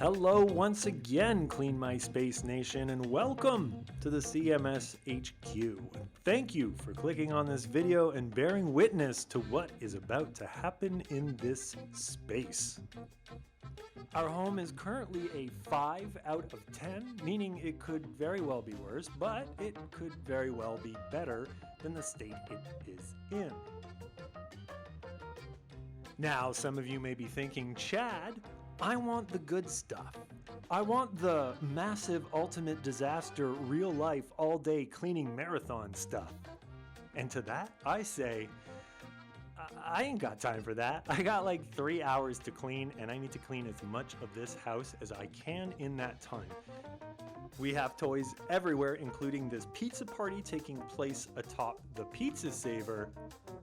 Hello once again, Clean My Space Nation, and welcome to the CMS HQ. Thank you for clicking on this video and bearing witness to what is about to happen in this space. Our home is currently a 5 out of 10, meaning it could very well be worse, but it could very well be better than the state it is in. Now, some of you may be thinking, Chad, I want the good stuff. I want the massive ultimate disaster, real life, all day cleaning marathon stuff. And to that, I say, I ain't got time for that. I got like 3 hours to clean, and I need to clean as much of this house as I can in that time. We have toys everywhere, including this pizza party taking place atop the pizza saver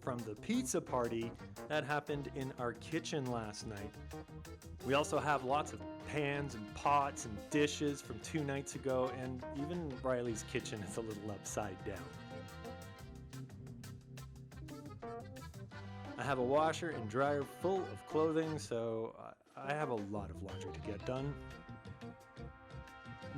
from the pizza party that happened in our kitchen last night. We also have lots of pans and pots and dishes from 2 nights ago, and even Riley's kitchen is a little upside down. I have a washer and dryer full of clothing, so I have a lot of laundry to get done.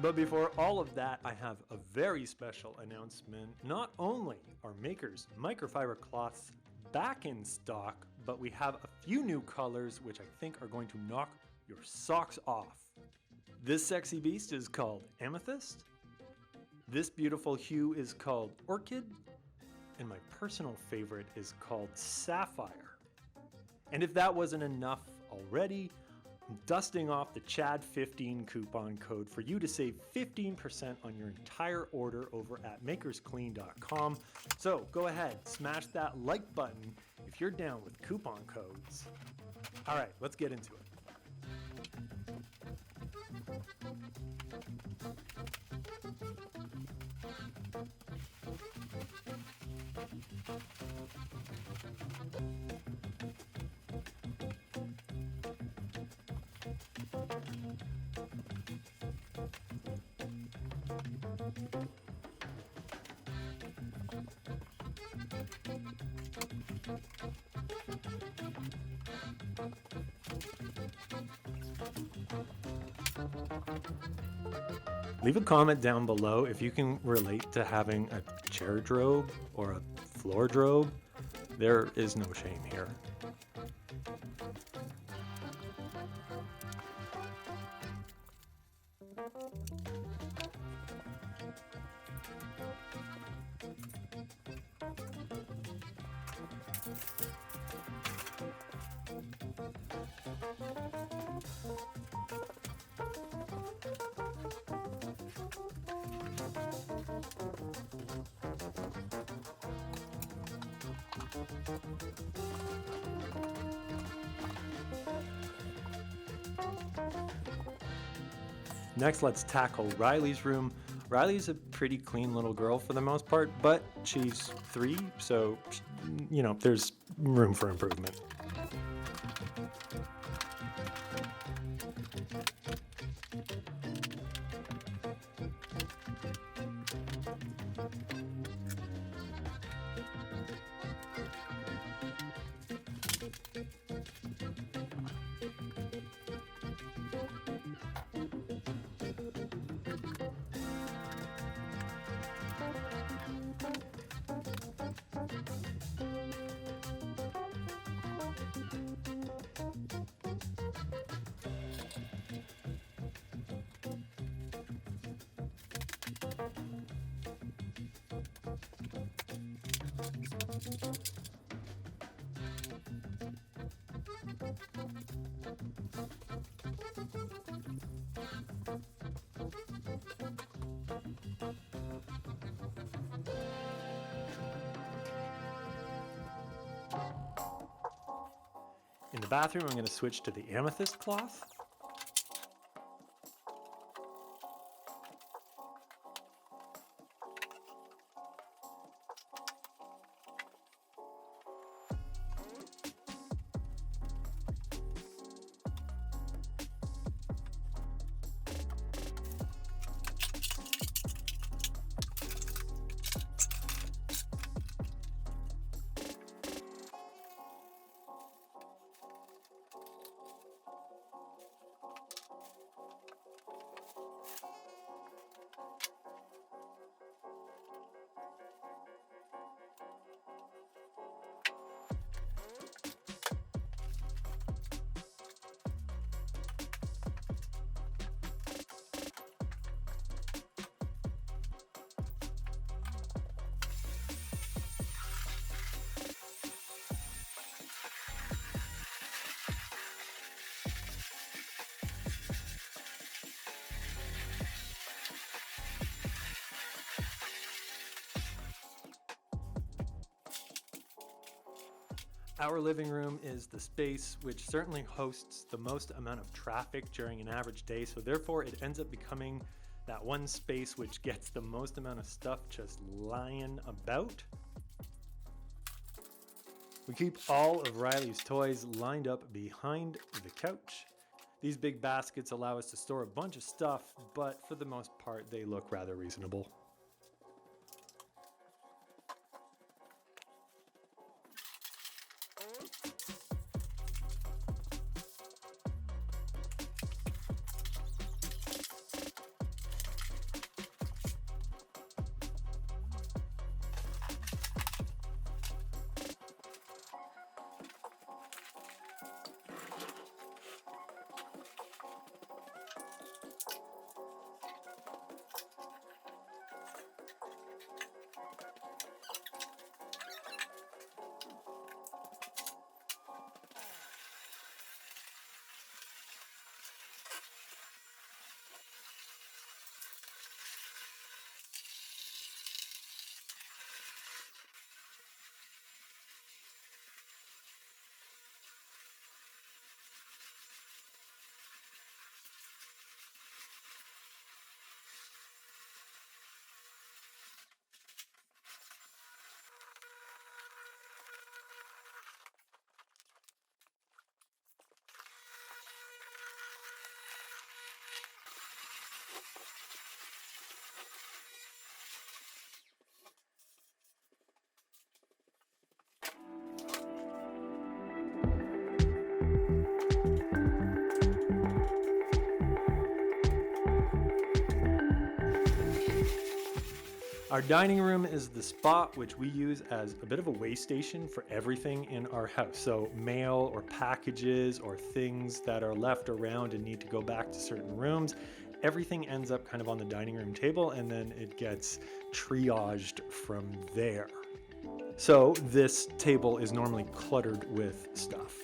But before all of that, I have a very special announcement. Not only are Maker's microfiber cloths back in stock, but we have a few new colors which I think are going to knock your socks off. This sexy beast is called Amethyst. This beautiful hue is called Orchid. And my personal favorite is called Sapphire. And if that wasn't enough already, I'm dusting off the Chad15 coupon code for you to save 15% on your entire order over at makersclean.com. So go ahead, smash that like button if you're down with coupon codes. All right, let's get into it. Leave a comment down below if you can relate to having a chair drobe or a floor drobe. There is no shame here. Next, let's tackle Riley's room. Riley's a pretty clean little girl for the most part, but she's 3, so, there's room for improvement. In the bathroom, I'm going to switch to the amethyst cloth. Our living room is the space which certainly hosts the most amount of traffic during an average day, so therefore it ends up becoming that one space which gets the most amount of stuff just lying about. We keep all of Riley's toys lined up behind the couch. These big baskets allow us to store a bunch of stuff, but for the most part they look rather reasonable. Our dining room is the spot which we use as a bit of a way station for everything in our house. So mail or packages or things that are left around and need to go back to certain rooms, everything ends up kind of on the dining room table and then it gets triaged from there. So this table is normally cluttered with stuff.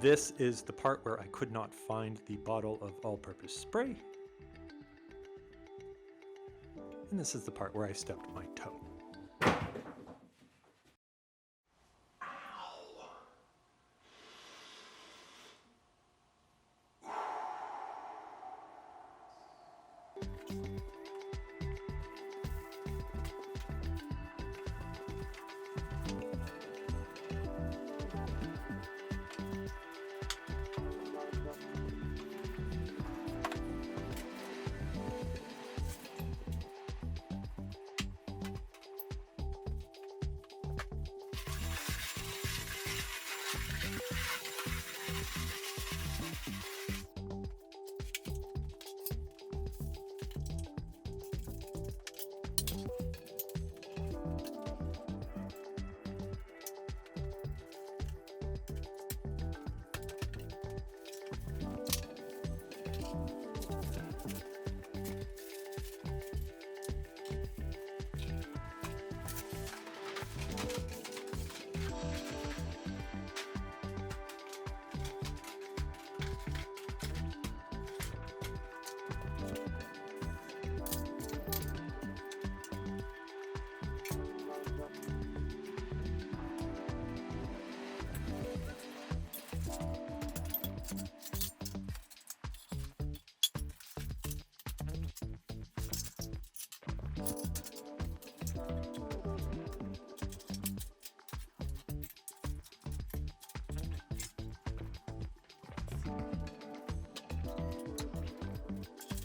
This is the part where I could not find the bottle of all-purpose spray. And this is the part where I stepped my toe.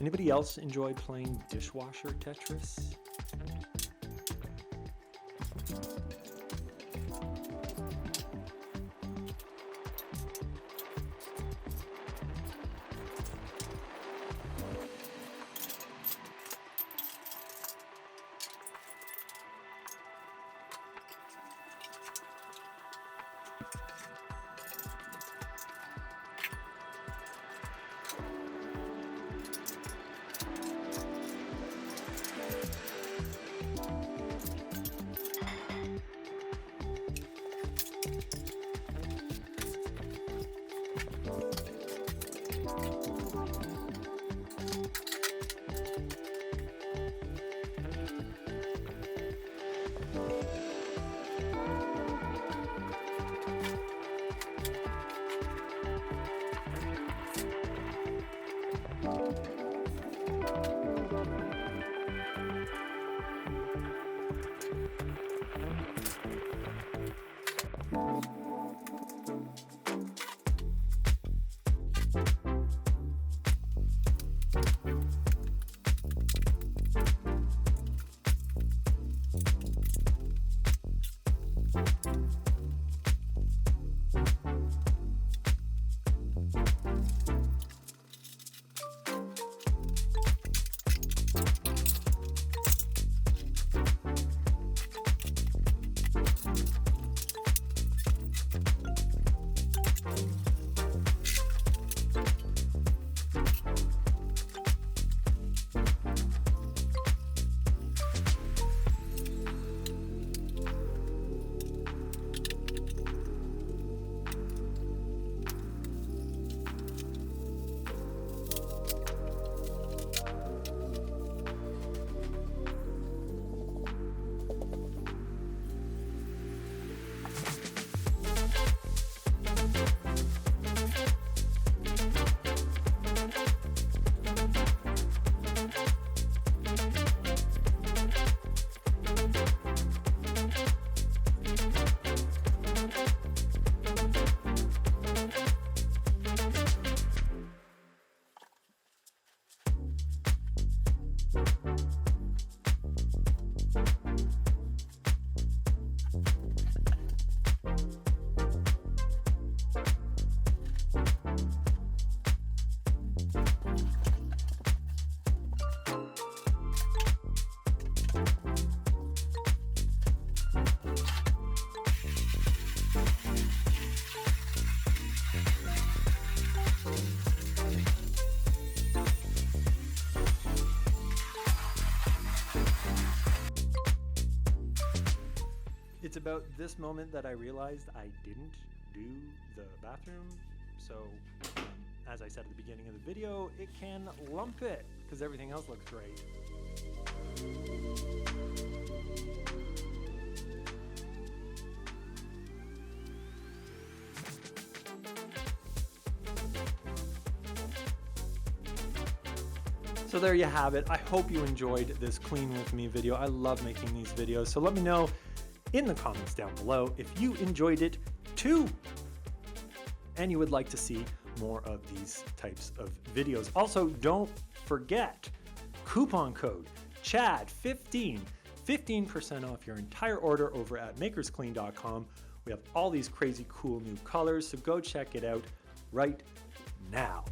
Anybody else enjoy playing dishwasher Tetris? It's about this moment that I realized I didn't do the bathroom. So, as I said at the beginning of the video, it can lump it because everything else looks great. So there you have it. I hope you enjoyed this clean with me video. I love making these videos. So let me know in the comments down below if you enjoyed it too and you would like to see more of these types of videos. Also, don't forget coupon code CHAD15, 15% off your entire order over at makersclean.com. We have all these crazy cool new colors, so go check it out right now.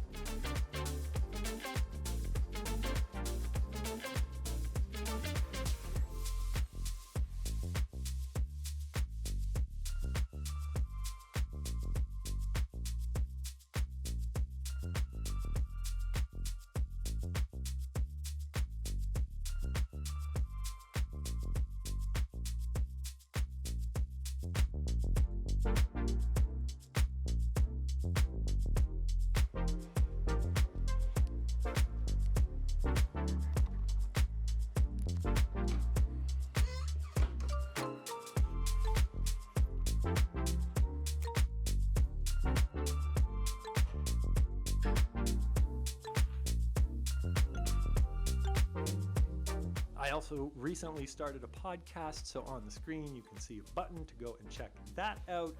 I also recently started a podcast, so on the screen you can see a button to go and check that out.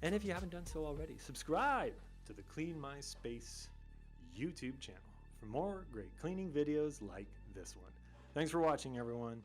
And if you haven't done so already, subscribe to the Clean My Space YouTube channel for more great cleaning videos like this one. Thanks for watching, everyone.